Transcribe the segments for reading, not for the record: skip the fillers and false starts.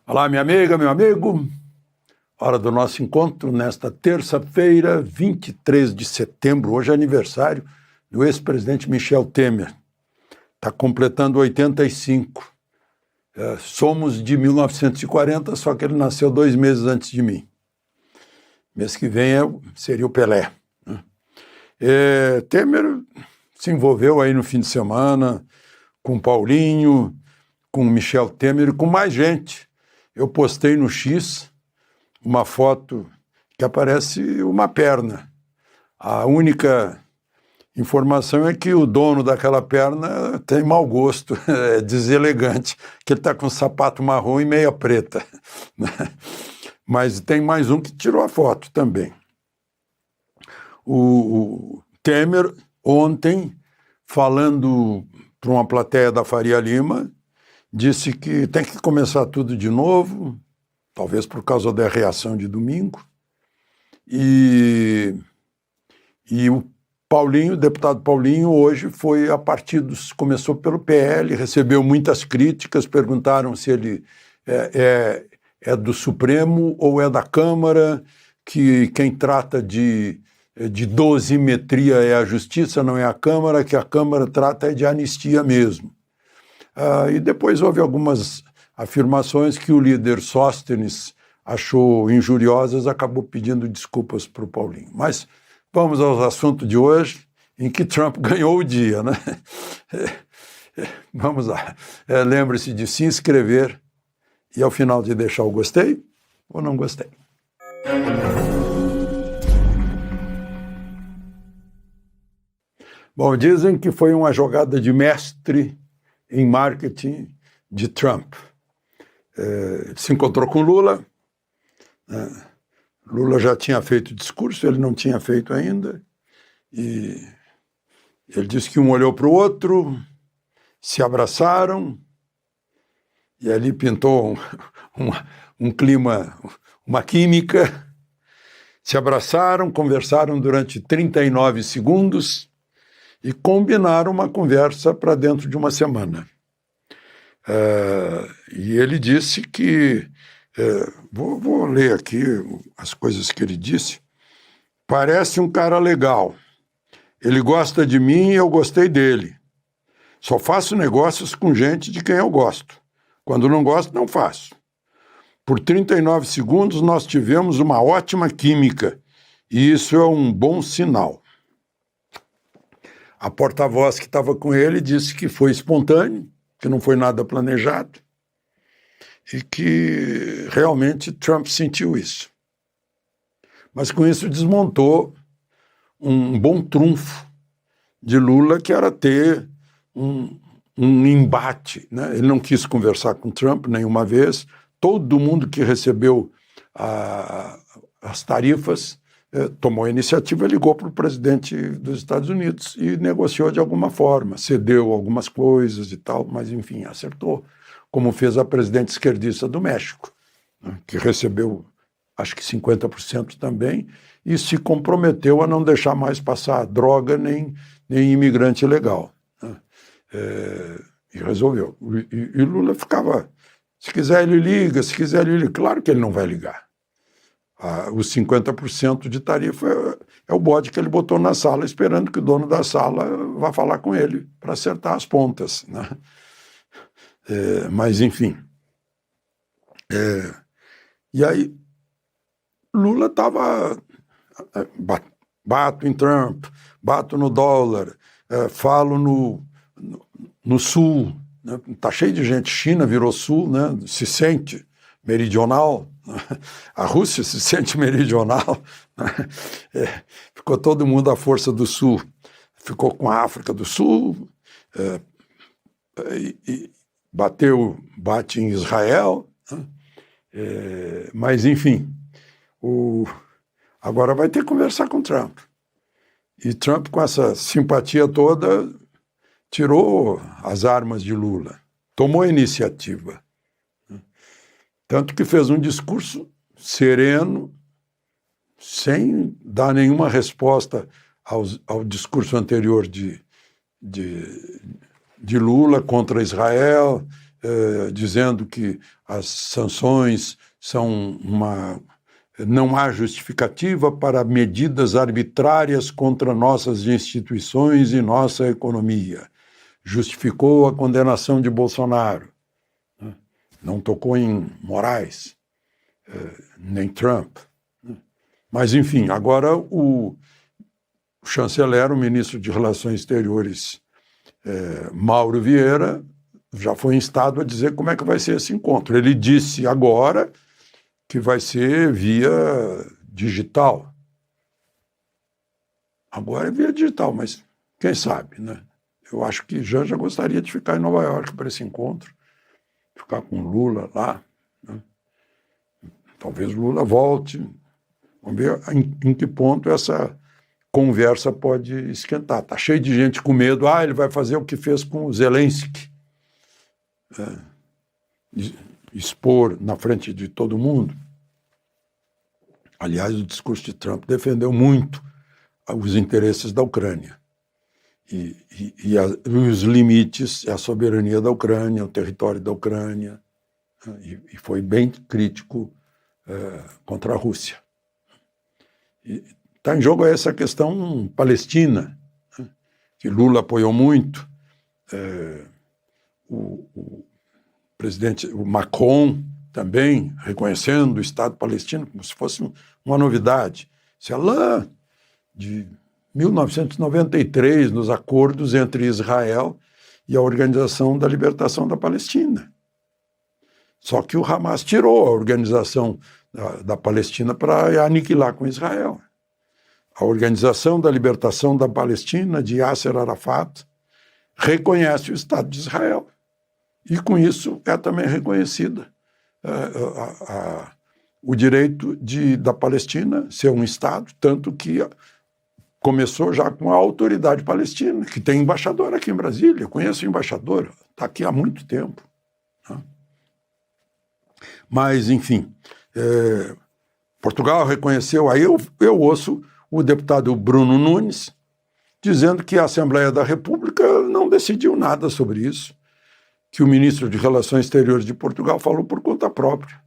Olá, minha amiga, meu amigo. Hora do nosso encontro nesta terça-feira, 23 de setembro. Hoje é aniversário do ex-presidente Michel Temer. Está completando 85. Somos de 1940, só que ele nasceu 2 meses antes de mim. Mês que vem seria o Pelé. Temer se envolveu aí no fim de semana com Paulinho, com Michel Temer e com mais gente. Eu postei no X uma foto que aparece uma perna. A única informação é que o dono daquela perna tem mau gosto, é deselegante, que ele está com um sapato marrom e meia preta. Mas tem mais um que tirou a foto também. O Temer, ontem, falando para uma plateia da Faria Lima, disse que tem que começar tudo de novo, talvez por causa da reação de domingo. E o Paulinho, o deputado Paulinho, hoje foi a partidos, começou pelo PL, recebeu muitas críticas, perguntaram se ele é do Supremo ou é da Câmara, que quem trata de dosimetria é a Justiça, não é a Câmara, que a Câmara trata de anistia mesmo. E depois houve algumas afirmações que o líder Sóstenes achou injuriosas, acabou pedindo desculpas para o Paulinho. Mas vamos ao assunto de hoje, em que Trump ganhou o dia, né? Vamos lá. Lembre-se de se inscrever e ao final de deixar o gostei ou não gostei. Bom, dizem que foi uma jogada de mestre em marketing de Trump. Se encontrou com Lula, Lula já tinha feito o discurso, ele não tinha feito ainda, e ele disse que um olhou para o outro, se abraçaram, e ali pintou um clima, uma química, se abraçaram, conversaram durante 39 segundos, e combinaram uma conversa para dentro de uma semana. E ele disse que, vou ler aqui as coisas que ele disse, parece um cara legal, ele gosta de mim e eu gostei dele, só faço negócios com gente de quem eu gosto, quando não gosto não faço. Por 39 segundos nós tivemos uma ótima química e isso é um bom sinal. A porta-voz que estava com ele disse que foi espontâneo, que não foi nada planejado e que realmente Trump sentiu isso. Mas com isso desmontou um bom trunfo de Lula, que era ter um embate, né? Ele não quis conversar com Trump nenhuma vez. Todo mundo que recebeu as tarifas tomou a iniciativa, ligou para o presidente dos Estados Unidos e negociou de alguma forma, cedeu algumas coisas e tal, mas enfim, acertou, como fez a presidente esquerdista do México, né, que recebeu acho que 50% também, e se comprometeu a não deixar mais passar droga nem imigrante ilegal. Né, e resolveu. E Lula ficava, se quiser ele liga, se quiser ele liga. Claro que ele não vai ligar. Os 50% de tarifa é o bode que ele botou na sala, esperando que o dono da sala vá falar com ele para acertar as pontas, né? Mas, enfim. E aí, Lula estava... Bato em Trump, bato no dólar, falo no Sul. Está cheio de gente. China virou Sul, né? Se sente meridional. A Rússia se sente meridional, né? Ficou todo mundo à força do Sul, ficou com a África do Sul, e bate em Israel, né? Mas enfim, agora vai ter que conversar com Trump. E Trump, com essa simpatia toda, tirou as armas de Lula, tomou a iniciativa. Tanto que fez um discurso sereno, sem dar nenhuma resposta ao discurso anterior de Lula contra Israel, dizendo que as sanções são não há justificativa para medidas arbitrárias contra nossas instituições e nossa economia. Justificou a condenação de Bolsonaro. Não tocou em Moraes, nem Trump. Mas, enfim, agora o chanceler, o ministro de Relações Exteriores, Mauro Vieira, já foi instado a dizer como é que vai ser esse encontro. Ele disse agora que vai ser via digital. Agora é via digital, mas quem sabe, né? Eu acho que Janja gostaria de ficar em Nova York para esse encontro, ficar com Lula lá, né? Talvez Lula volte. Vamos ver em que ponto essa conversa pode esquentar. Está cheio de gente com medo. Ele vai fazer o que fez com o Zelensky. Expor na frente de todo mundo. Aliás, o discurso de Trump defendeu muito os interesses da Ucrânia. E os limites, a soberania da Ucrânia, o território da Ucrânia. E foi bem crítico contra a Rússia. Está em jogo essa questão palestina, que Lula apoiou muito, o presidente, o Macron também, reconhecendo o Estado palestino como se fosse uma novidade. Isso é lá de 1993, nos acordos entre Israel e a Organização da Libertação da Palestina. Só que o Hamas tirou a Organização da Palestina para aniquilar com Israel. A Organização da Libertação da Palestina, de Yasser Arafat, reconhece o Estado de Israel. E, com isso, é também reconhecida o direito da Palestina ser um Estado, tanto que começou já com a Autoridade Palestina, que tem embaixador aqui em Brasília. Eu conheço o embaixador, está aqui há muito tempo. Né? Mas, enfim, Portugal reconheceu. Aí eu ouço o deputado Bruno Nunes dizendo que a Assembleia da República não decidiu nada sobre isso, que o ministro de Relações Exteriores de Portugal falou por conta própria,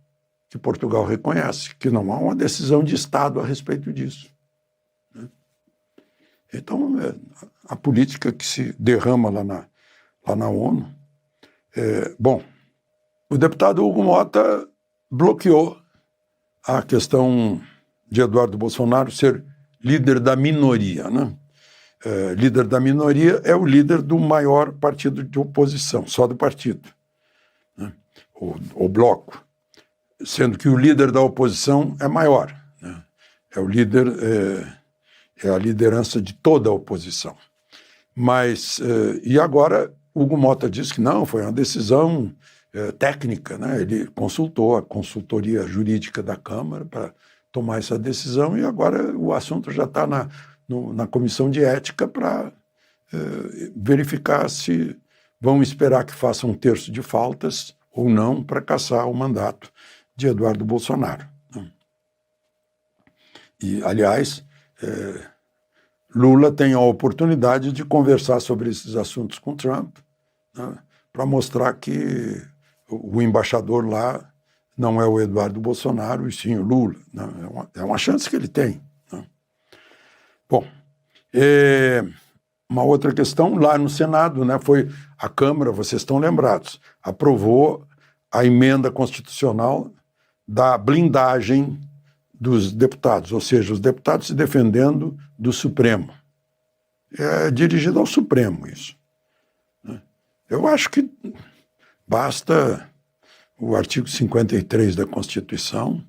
que Portugal reconhece, que não há uma decisão de Estado a respeito disso. Então, a política que se derrama lá na ONU. Bom, o deputado Hugo Mota bloqueou a questão de Eduardo Bolsonaro ser líder da minoria, né? Líder da minoria é o líder do maior partido de oposição, só do partido, né? O bloco, sendo que o líder da oposição é maior, né? É o líder, é a liderança de toda a oposição. Mas, e agora, Hugo Mota diz que não, foi uma decisão técnica, né? Ele consultou a consultoria jurídica da Câmara para tomar essa decisão e agora o assunto já está na Comissão de Ética para verificar se vão esperar que faça um terço de faltas ou não para cassar o mandato de Eduardo Bolsonaro. E, aliás, Lula tem a oportunidade de conversar sobre esses assuntos com Trump, né, para mostrar que o embaixador lá não é o Eduardo Bolsonaro, e sim o Lula. Né? É uma chance que ele tem. Né? Bom, uma outra questão, lá no Senado, né, foi a Câmara, vocês estão lembrados, aprovou a emenda constitucional da blindagem dos deputados, ou seja, os deputados se defendendo do Supremo. É dirigido ao Supremo isso. Eu acho que basta o artigo 53 da Constituição.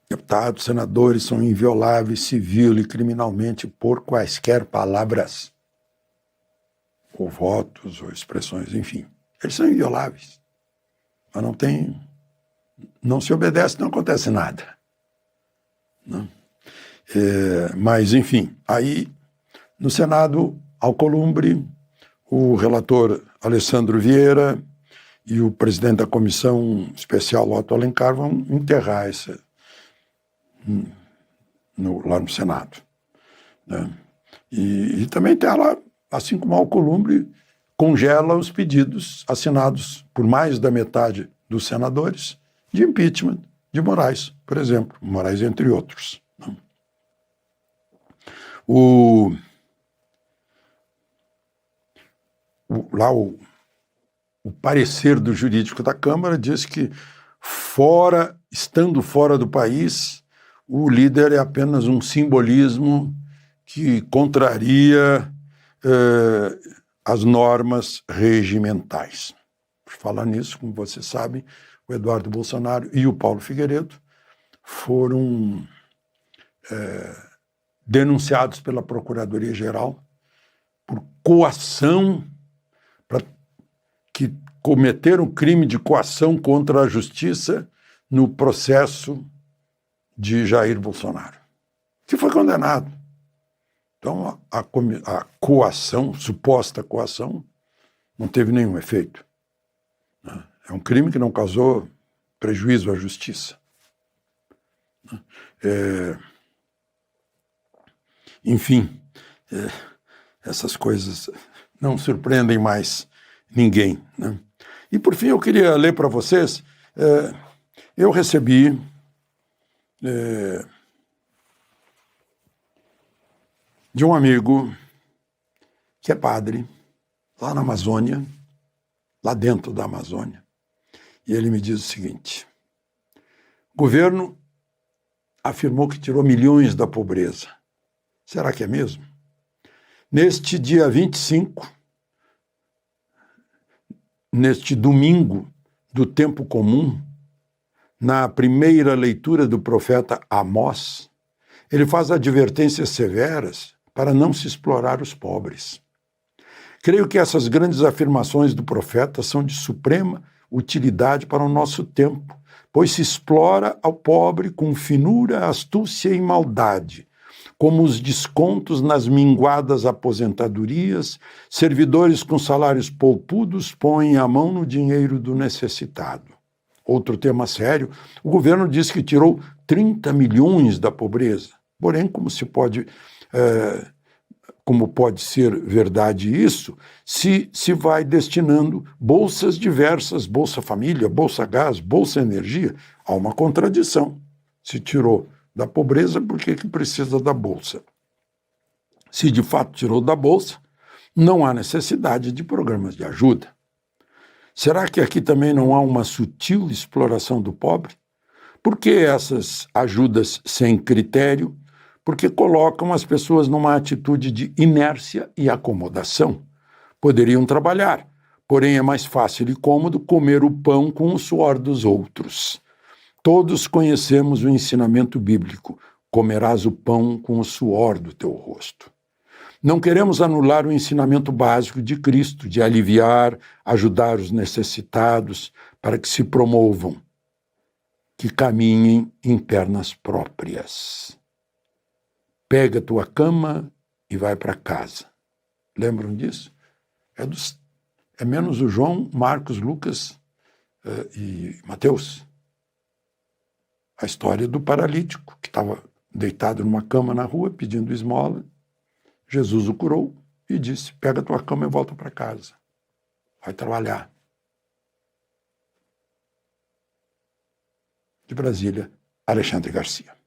Deputados, senadores são invioláveis civil e criminalmente por quaisquer palavras, ou votos, ou expressões, enfim. Eles são invioláveis. Mas não se obedece, não acontece nada. Não? Mas, enfim, aí no Senado, Alcolumbre, o relator Alessandro Vieira e o presidente da Comissão Especial, Otto Alencar, vão enterrar essa lá no Senado. Né? E também tem lá, assim como Alcolumbre, congela os pedidos assinados por mais da metade dos senadores de impeachment de Moraes, por exemplo, Moraes entre outros. O parecer do jurídico da Câmara diz que, estando fora do país, o líder é apenas um simbolismo que contraria as normas regimentais. Por falar nisso, como vocês sabem, o Eduardo Bolsonaro e o Paulo Figueiredo foram denunciados pela Procuradoria-Geral por coação, que cometeram crime de coação contra a justiça no processo de Jair Bolsonaro, que foi condenado. Então, a coação, suposta coação, não teve nenhum efeito. É um crime que não causou prejuízo à justiça. Enfim, essas coisas não surpreendem mais ninguém, né? E, por fim, eu queria ler para vocês, eu recebi de um amigo que é padre, lá na Amazônia, lá dentro da Amazônia, e ele me diz o seguinte: o governo afirmou que tirou milhões da pobreza. Será que é mesmo? Neste dia 25, neste domingo do tempo comum, na primeira leitura do profeta Amós, ele faz advertências severas para não se explorar os pobres. Creio que essas grandes afirmações do profeta são de suprema utilidade para o nosso tempo, pois se explora ao pobre com finura, astúcia e maldade, como os descontos nas minguadas aposentadorias, servidores com salários poupudos põem a mão no dinheiro do necessitado. Outro tema sério, o governo diz que tirou 30 milhões da pobreza. Porém, como pode ser verdade isso, se vai destinando bolsas diversas, Bolsa Família, Bolsa Gás, Bolsa Energia, há uma contradição. Se tirou da pobreza, por que precisa da Bolsa? Se de fato tirou da Bolsa, não há necessidade de programas de ajuda. Será que aqui também não há uma sutil exploração do pobre? Por que essas ajudas sem critério? Porque colocam as pessoas numa atitude de inércia e acomodação. Poderiam trabalhar, porém é mais fácil e cômodo comer o pão com o suor dos outros. Todos conhecemos o ensinamento bíblico: comerás o pão com o suor do teu rosto. Não queremos anular o ensinamento básico de Cristo, de aliviar, ajudar os necessitados, para que se promovam, que caminhem em pernas próprias. Pega a tua cama e vai para casa. Lembram disso? É menos o João, Marcos, Lucas e Mateus. A história do paralítico, que estava deitado numa cama na rua, pedindo esmola. Jesus o curou e disse: pega a tua cama e volta para casa. Vai trabalhar. De Brasília, Alexandre Garcia.